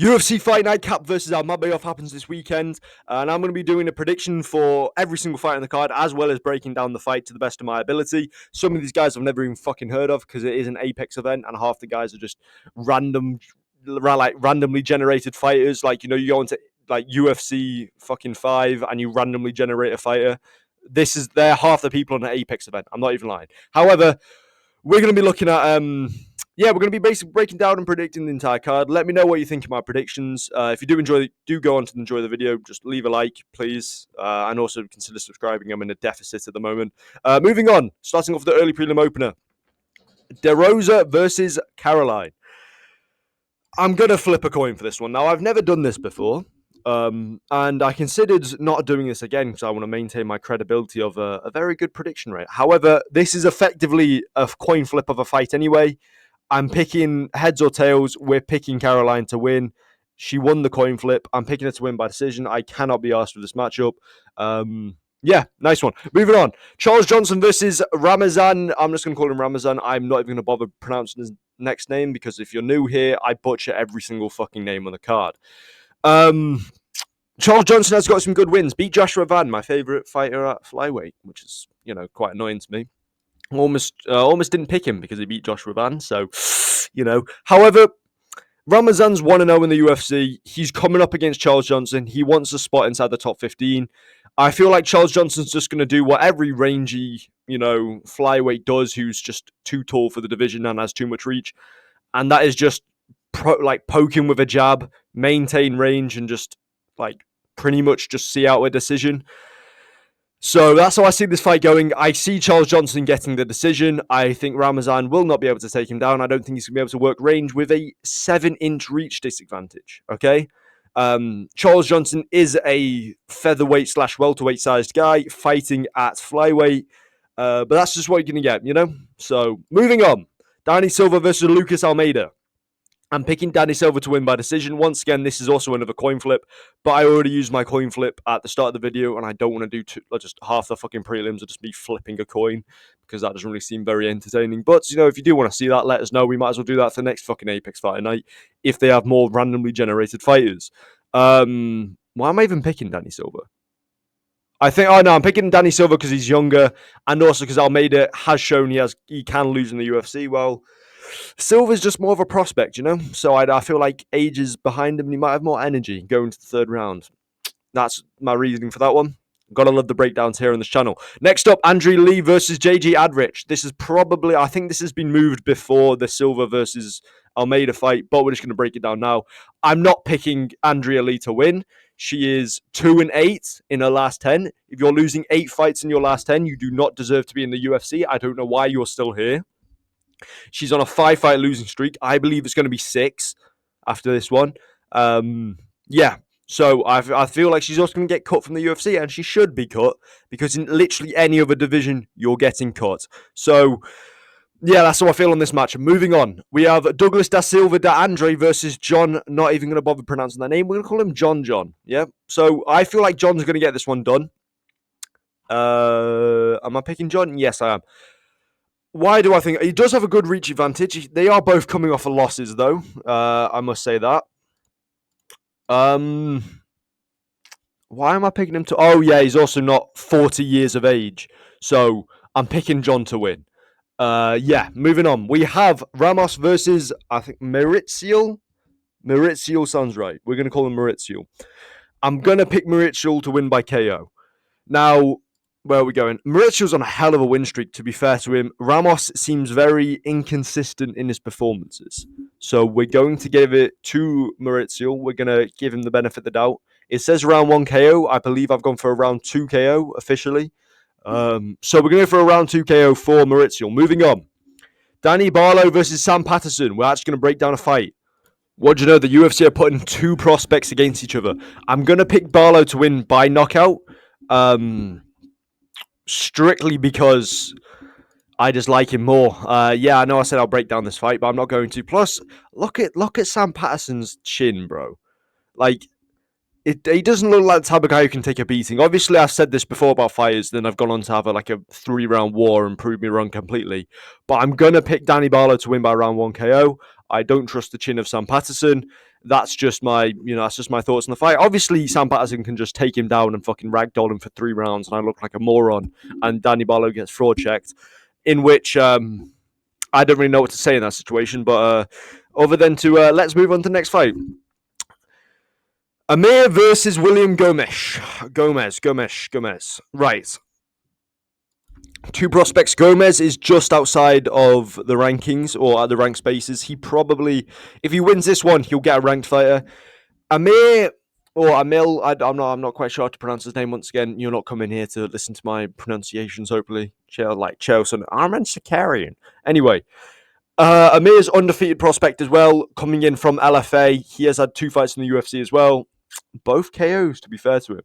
UFC Fight Night Kape versus Almabayev happens this weekend, and I'm going to be doing a prediction for every single fight on the card, as well as breaking down the fight to the best of my ability. Some of these guys I've never even fucking heard of because it is an Apex event, and half the guys are just randomly generated fighters. Like, you know, you go into like UFC fucking 5 and you randomly generate a fighter. They're half the people on an Apex event. I'm not even lying. However, we're going to be looking at we're going to be basically breaking down and predicting the entire card. Let me know what you think of my predictions. If you do go on to enjoy the video, just leave a like, please, and also consider subscribing. I'm in a deficit at the moment. Moving on, starting off with the early prelim opener, DeRosa versus Caroline. I'm going to flip a coin for this one. Now, I've never done this before. And I considered not doing this again because I want to maintain my credibility of a very good prediction rate. However, this is effectively a coin flip of a fight anyway. I'm picking heads or tails. We're picking Caroline to win. She won the coin flip. I'm picking her to win by decision. I cannot be asked with this matchup. Nice one. Moving on. Charles Johnson versus Ramazan. I'm just going to call him Ramazan. I'm not even going to bother pronouncing his next name because if you're new here, I butcher every single fucking name on the card. Charles Johnson has got some good wins. Beat Joshua Van, my favorite fighter at Flyweight, which is, quite annoying to me. Almost didn't pick him because he beat Joshua Van. So, However, Ramazan's 1-0 in the UFC. He's coming up against Charles Johnson. He wants a spot inside the top 15. I feel like Charles Johnson's just going to do what every rangy, flyweight does who's just too tall for the division and has too much reach. And that is just poking with a jab, maintain range, and just pretty much just see out a decision. So that's how I see this fight going. I see Charles Johnson getting the decision. I think Ramazan will not be able to take him down. I don't think he's going to be able to work range with a 7-inch reach disadvantage. Okay? Charles Johnson is a featherweight / welterweight sized guy fighting at flyweight. But that's just what you're going to get, So moving on. Danny Silva versus Lucas Almeida. I'm picking Danny Silva to win by decision. Once again, this is also another coin flip, but I already used my coin flip at the start of the video, and I don't want to do just half the fucking prelims or just me flipping a coin, because that doesn't really seem very entertaining. But, if you do want to see that, let us know. We might as well do that for the next fucking Apex Fighter Night, if they have more randomly generated fighters. Why am I even picking Danny Silva? I'm picking Danny Silva because he's younger, and also because Almeida has shown he can lose in the UFC. Well, Silva's just more of a prospect, So I feel like age is behind him and he might have more energy going to the third round. That's my reasoning for that one. Gotta love the breakdowns here on this channel. Next up, Andrew Lee versus JG Adrich. This is I think this has been moved before the Silva versus Almeida fight, but we're just going to break it down now. I'm not picking Andrea Lee to win. She is 2-8 in her last 10. If you're losing 8 fights in your last 10, you do not deserve to be in the UFC. I don't know why you're still here. She's on a 5-fight losing streak. I believe it's going to be 6 after this one. So I feel like she's also going to get cut from the UFC, and she should be cut because in literally any other division, you're getting cut. So, that's how I feel on this match. Moving on, we have Douglas da Silva da Andre versus John. Not even going to bother pronouncing that name. We're going to call him John. Yeah. So I feel like John's going to get this one done. Am I picking John? Yes, I am. Why do I think he does have a good reach advantage? They are both coming off of losses, though. I must say that. Why am I picking him to? Oh, yeah, he's also not 40 years of age. So I'm picking John to win. Moving on. We have Ramos versus, I think, Mauricio. Mauricio sounds right. We're going to call him Mauricio. I'm going to pick Mauricio to win by KO. Now, where are we going? Mauricio's on a hell of a win streak, to be fair to him. Ramos seems very inconsistent in his performances. So we're going to give it to Mauricio. We're going to give him the benefit of the doubt. It says round 1 KO. I believe I've gone for a round 2 KO officially. So we're going to go for a round 2 KO for Mauricio. Moving on. Danny Barlow versus Sam Patterson. We're actually going to break down a fight. What do you know? The UFC are putting 2 prospects against each other. I'm going to pick Barlow to win by knockout. Strictly because I just like him more. I know I said I'll break down this fight, but I'm not going to. Plus, look at Sam Patterson's chin, bro. He doesn't look like the type of guy who can take a beating. Obviously, I've said this before about fighters, then I've gone on to have a 3-round war and prove me wrong completely. But I'm going to pick Danny Barlow to win by round 1 KO. I don't trust the chin of Sam Patterson. That's just my thoughts on the fight. Obviously, Sam Patterson can just take him down and fucking ragdoll him for 3 rounds, and I look like a moron. And Danny Barlow gets fraud checked, in which I don't really know what to say in that situation. But other than to let's move on to the next fight. Amir versus William Gomes. Gomez. Right. 2 prospects. Gomez is just outside of the rankings or at the rank spaces. He probably, if he wins this one, he'll get a ranked fighter. Amir or Amil, I'm not quite sure how to pronounce his name. Once again, you're not coming here to listen to my pronunciations. Hopefully, Chelsea, Armin Sakarian. Anyway, Amir's undefeated prospect as well, coming in from LFA. He has had 2 fights in the UFC as well, both KOs. To be fair to him.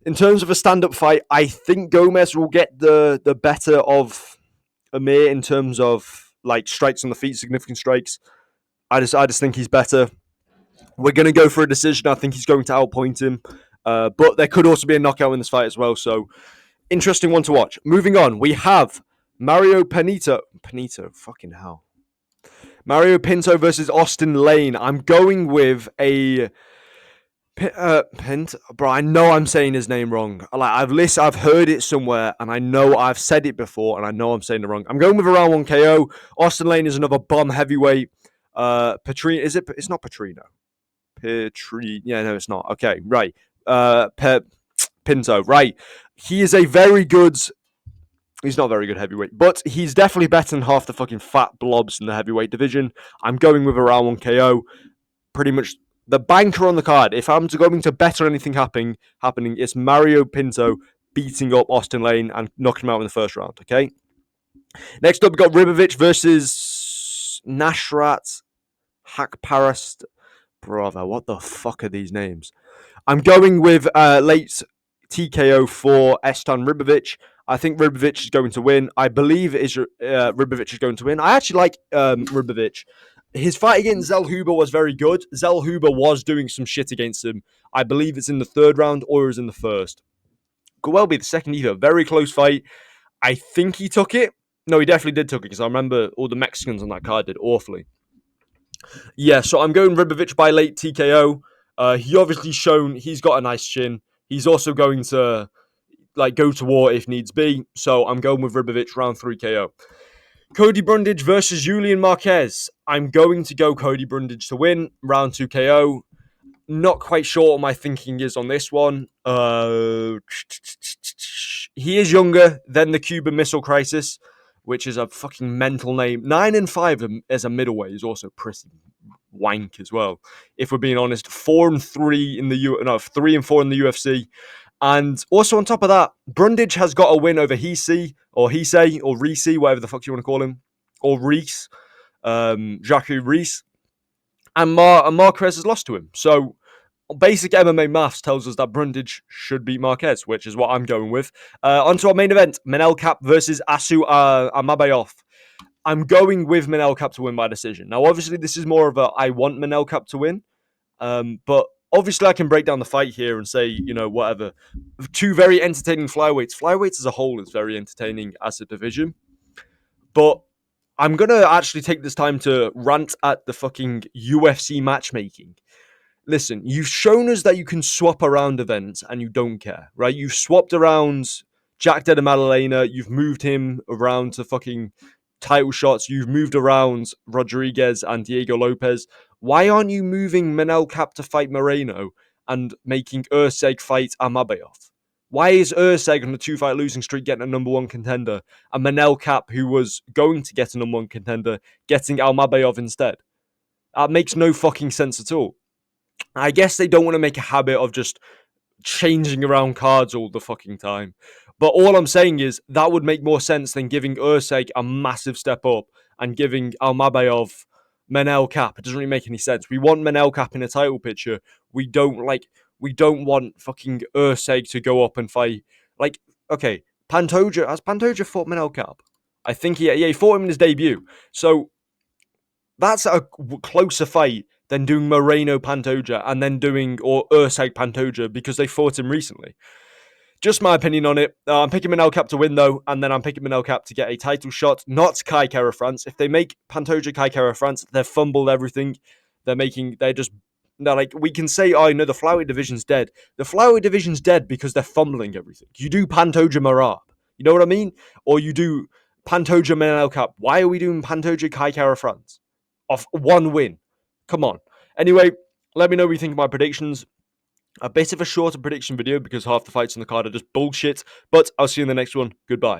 In terms of a stand-up fight, I think Gomez will get the better of Amir in terms of like strikes on the feet, significant strikes. I just think he's better. We're going to go for a decision. I think he's going to outpoint him. But there could also be a knockout in this fight as well. So, interesting one to watch. Moving on, we have Mario Pinto, fucking hell. Mario Pinto versus Austin Lane. I'm going with a... bro, I know I'm saying his name wrong. Like I've heard it somewhere, and I know I've said it before, and I know I'm saying it wrong. I'm going with a round 1 KO. Austin Lane is another bomb heavyweight. Petrino, is it? It's not Petrino. Yeah, no, it's not. Okay, right. Pinto, right. He is a very good. He's not a very good heavyweight, but he's definitely better than half the fucking fat blobs in the heavyweight division. I'm going with a round 1 KO. Pretty much. The banker on the card, if I'm going to bet on anything happening, it's Mario Pinto beating up Austin Lane and knocking him out in the first round, okay? Next up, we've got Ribovic versus Nashrat Hakparast. Brother, what the fuck are these names? I'm going with late TKO for Estan Ribovic. I think Ribovic is going to win. I believe Ribovic is going to win. I actually like Ribovic. His fight against Zell Huber was very good. Zell Huber was doing some shit against him. I believe it's in the 3rd round or is in the 1st. Could well be the 2nd either. Very close fight. I think he took it. No, he definitely did took it because I remember all the Mexicans on that card did awfully. Yeah, so I'm going Ribovic by late TKO. He obviously shown he's got a nice chin. He's also going to go to war if needs be. So I'm going with Ribovic round 3 KO. Cody Brundage versus Julian Marquez. I'm going to go Cody Brundage to win. Round 2 KO. Not quite sure what my thinking is on this one. He is younger than the Cuban Missile Crisis, which is a fucking mental name. 9-5 as a middleweight is also pretty wank as well. If we're being honest, 4-3 in the 3-4 in the UFC. And also on top of that, Brundage has got a win over Hisey, or Reese, whatever the fuck you want to call him, or Reese, Jacques Reese, and Marquez has lost to him. So basic MMA maths tells us that Brundage should beat Marquez, which is what I'm going with. Onto our main event, Manel Kape versus Asu Almabayev. I'm going with Manel Kape to win by decision. Now, obviously, this is more of a I want Manel Kape to win, but obviously, I can break down the fight here and say, whatever. 2 very entertaining flyweights. Flyweights as a whole is very entertaining as a division. But I'm going to actually take this time to rant at the fucking UFC matchmaking. Listen, you've shown us that you can swap around events and you don't care, right? You've swapped around Jack Deda Madalena. You've moved him around to fucking title shots. You've moved around Rodriguez and Diego Lopez. Why aren't you moving Manel Kape to fight Moreno and making Urseg fight Almabayev? Why is Urseg on a 2-fight losing streak getting a number 1 contender and Manel Kape, who was going to get a number 1 contender, getting Almabayev instead? That makes no fucking sense at all. I guess they don't want to make a habit of just changing around cards all the fucking time. But all I'm saying is that would make more sense than giving Urseg a massive step up and giving Almabayev Manel Kape. It doesn't really make any sense. We want Manel Kape in a title picture. We don't want fucking Urseg to go up and fight. Okay, Pantoja, has Pantoja fought Manel Kape? I think he fought him in his debut. So that's a closer fight than doing Moreno Pantoja and then doing or Urseg Pantoja because they fought him recently. Just my opinion on it. I'm picking Manel Cap to win, though, and then I'm picking Manel Cap to get a title shot, not Kai Kara France. If they make Pantoja Kai Kara France, they've fumbled everything. They're like, we can say, oh, no, the flyweight division's dead. The flyweight division's dead because they're fumbling everything. You do Pantoja Marab. You know what I mean? Or you do Pantoja Manel Cap. Why are we doing Pantoja Kai Kara France? Off one win. Come on. Anyway, let me know what you think of my predictions. A bit of a shorter prediction video because half the fights on the card are just bullshit. But I'll see you in the next one. Goodbye.